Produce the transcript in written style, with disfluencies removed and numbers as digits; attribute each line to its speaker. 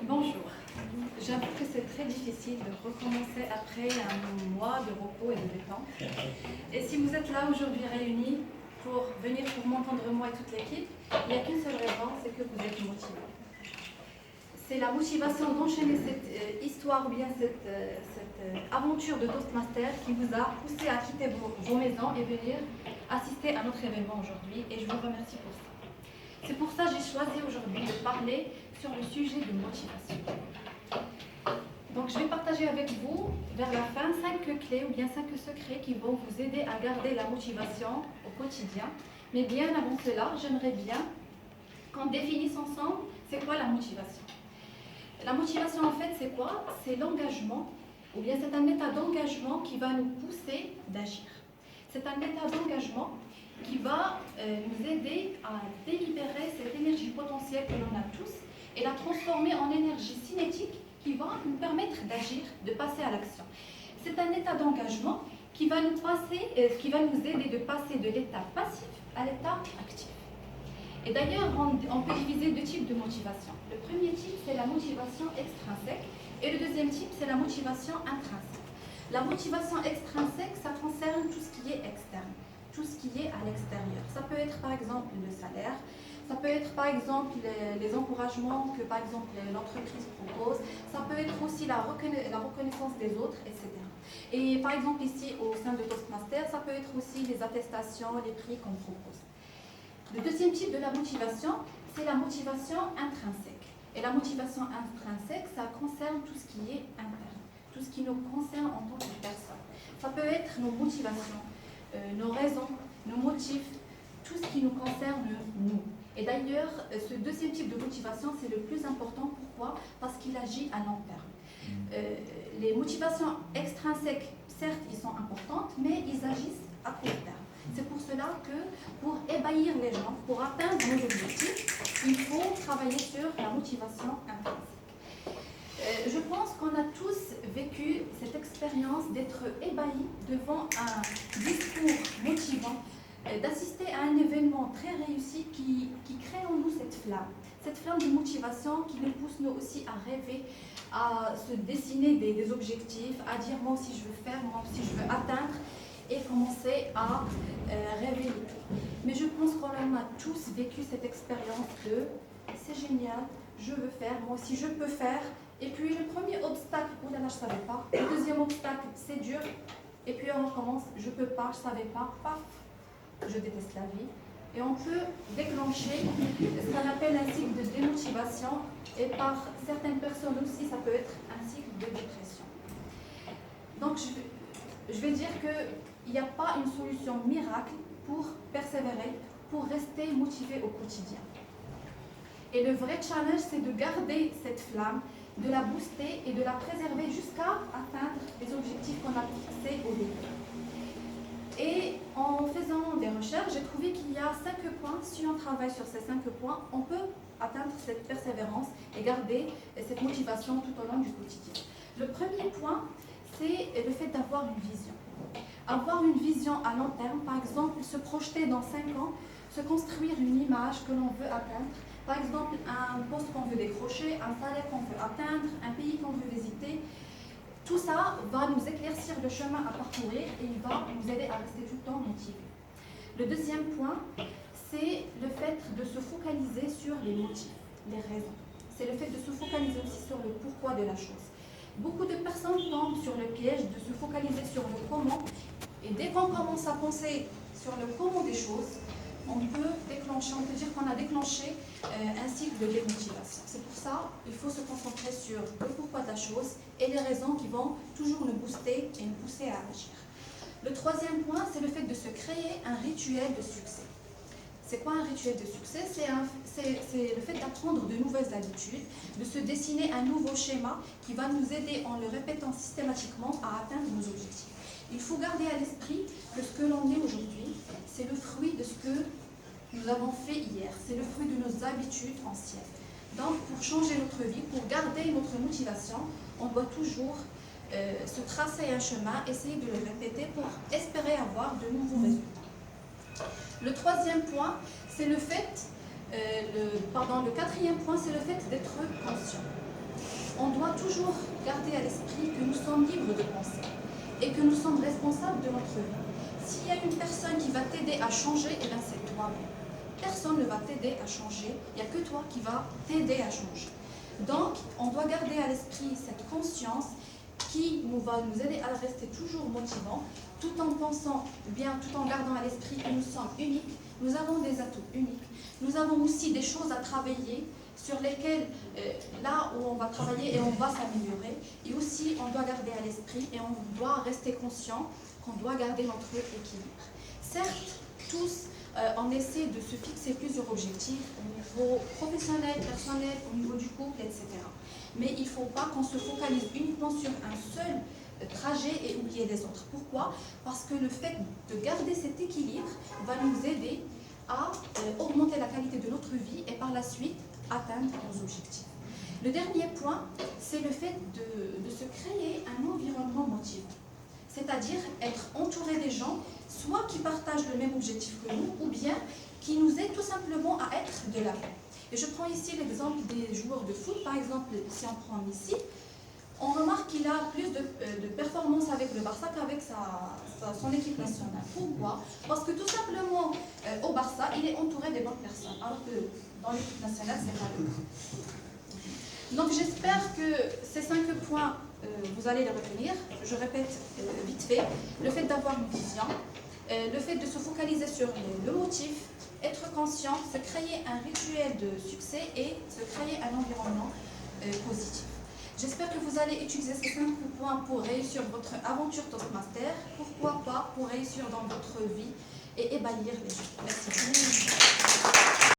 Speaker 1: Bonjour. J'avoue que c'est très difficile de recommencer après un mois de repos et de détente. Et si vous êtes là aujourd'hui réunis pour venir pour m'entendre moi et toute l'équipe, il n'y a qu'une seule raison, c'est que vous êtes motivés. C'est la motivation d'enchaîner cette histoire ou bien cette aventure de Toastmaster qui vous a poussé à quitter vos maisons et venir assister à notre événement aujourd'hui. Et je vous remercie pour ça. C'est pour ça que j'ai choisi aujourd'hui de parler sur le sujet de motivation. Donc je vais partager avec vous vers la fin 5 clés ou bien 5 secrets qui vont vous aider à garder la motivation au quotidien. Mais bien avant cela, j'aimerais bien qu'on définisse ensemble c'est quoi la motivation. La motivation en fait c'est quoi? C'est l'engagement ou bien c'est un état d'engagement qui va nous pousser d'agir. C'est un état d'engagement qui va nous aider à délibérer cette énergie potentielle que l'on a tous et la transformer en énergie cinétique qui va nous permettre d'agir, de passer à l'action. C'est un état d'engagement qui va nous aider de passer de l'état passif à l'état actif. Et d'ailleurs, on peut diviser deux types de motivation. Le premier type, c'est la motivation extrinsèque et le deuxième type, c'est la motivation intrinsèque. La motivation extrinsèque, ça concerne tout ce qui est externe, tout ce qui est à l'extérieur. Ça peut être par exemple le salaire, ça peut être par exemple les encouragements que par exemple l'entreprise propose, ça peut être aussi la reconnaissance des autres, etc. Et par exemple ici au sein de Toastmaster, ça peut être aussi les attestations, les prix qu'on propose. Le deuxième type de la motivation, c'est la motivation intrinsèque. Et la motivation intrinsèque, ça concerne tout ce qui est interne, tout ce qui nous concerne en tant que personne. Ça peut être nos motivations, nos raisons, nos motifs, tout ce qui nous concerne nous. Et d'ailleurs, ce deuxième type de motivation, c'est le plus important. Pourquoi? Parce qu'il agit à long terme. Les motivations extrinsèques, certes, ils sont importantes, mais ils agissent à court terme. C'est pour cela que pour ébahir les gens, pour atteindre nos objectifs, il faut travailler sur la motivation intrinsèque. Je pense qu'on a tous vécu cette expérience d'être ébahis devant un discours motivant, d'assister à un événement très réussi qui crée en nous cette flamme de motivation qui nous pousse nous aussi à rêver, à se dessiner des objectifs, à dire moi aussi je veux faire, moi aussi je veux atteindre et commencer à rêver. Mais je pense qu'on a tous vécu cette expérience de c'est génial, je veux faire, moi aussi je peux faire. Et puis le premier obstacle, oh là là, je ne savais pas. Le deuxième obstacle, c'est dur. Et puis on recommence, je ne peux pas, je ne savais pas, paf, je déteste la vie. Et on peut déclencher ce qu'on appelle un cycle de démotivation. Et par certaines personnes aussi, ça peut être un cycle de dépression. Donc je vais dire qu'il n'y a pas une solution miracle pour persévérer, pour rester motivé au quotidien. Et le vrai challenge, c'est de garder cette flamme, de la booster et de la préserver jusqu'à atteindre les objectifs qu'on a fixés au début. Et en faisant des recherches, j'ai trouvé qu'il y a 5 points. Si on travaille sur ces 5 points, on peut atteindre cette persévérance et garder cette motivation tout au long du quotidien. Le premier point, c'est le fait d'avoir une vision. Avoir une vision à long terme, par exemple, se projeter dans 5 ans, se construire une image que l'on veut atteindre. Par exemple, un poste qu'on veut décrocher, un salaire qu'on veut atteindre, un pays qu'on veut visiter. Tout ça va nous éclaircir le chemin à parcourir et il va nous aider à rester tout le temps motivés. Le deuxième point, c'est le fait de se focaliser sur les motifs, les raisons. C'est le fait de se focaliser aussi sur le pourquoi de la chose. Beaucoup de personnes tombent sur le piège de se focaliser sur le comment et dès qu'on commence à penser sur le comment des choses, on peut dire qu'on a déclenché un cycle de démotivation. C'est pour ça qu'il faut se concentrer sur le pourquoi de la chose et les raisons qui vont toujours nous booster et nous pousser à agir. Le troisième point, c'est le fait de se créer un rituel de succès. C'est quoi un rituel de succès? C'est le fait d'apprendre de nouvelles habitudes, de se dessiner un nouveau schéma qui va nous aider en le répétant systématiquement à atteindre nos objectifs. Il faut garder à l'esprit que ce que l'on est aujourd'hui, c'est le fruit de ce que nous avons fait hier, c'est le fruit de nos habitudes anciennes. Donc pour changer notre vie, pour garder notre motivation, on doit toujours se tracer un chemin, essayer de le répéter pour espérer avoir de nouveaux résultats. Le troisième point, c'est le quatrième point, c'est le fait d'être conscient. on doit toujours garder à l'esprit que nous sommes libres de penser et que nous sommes responsables de notre vie. S'il y a une personne qui va t'aider à changer, eh bien c'est toi-même. Personne ne va t'aider à changer, il n'y a que toi qui va t'aider à changer. Donc, on doit garder à l'esprit cette conscience qui va nous aider à rester toujours motivants, tout en pensant bien, tout en gardant à l'esprit que nous sommes uniques, nous avons des atouts uniques, nous avons aussi des choses à travailler sur lesquelles, là où on va travailler et on va s'améliorer, et aussi on doit garder à l'esprit et on doit rester conscient qu'on doit garder notre équilibre. Certes, tous, on essaie de se fixer plusieurs objectifs au niveau professionnel, personnel, au niveau du couple, etc. Mais il ne faut pas qu'on se focalise uniquement sur un seul trajet et oublier les autres. Pourquoi? Parce que le fait de garder cet équilibre va nous aider à augmenter la qualité de notre vie et par la suite atteindre nos objectifs. Le dernier point, c'est le fait de se créer un environnement motivant. C'est-à-dire être entouré des gens, soit qui partagent le même objectif que nous, ou bien qui nous aident tout simplement à être de l'avant. Et je prends ici l'exemple des joueurs de foot. Par exemple, si on prend Messi, on remarque qu'il a plus de performances avec le Barça qu'avec son équipe nationale. Pourquoi? Parce que tout simplement, au Barça, il est entouré des bonnes personnes, alors que dans l'équipe nationale, c'est pas le cas. Donc j'espère que ces 5 points, vous allez les retenir. Je répète vite fait, le fait d'avoir une vision, le fait de se focaliser sur le motif, être conscient, se créer un rituel de succès et se créer un environnement positif. J'espère que vous allez utiliser ces 5 points pour réussir votre aventure Toastmaster, pourquoi pas pour réussir dans votre vie et ébahir les gens. Merci.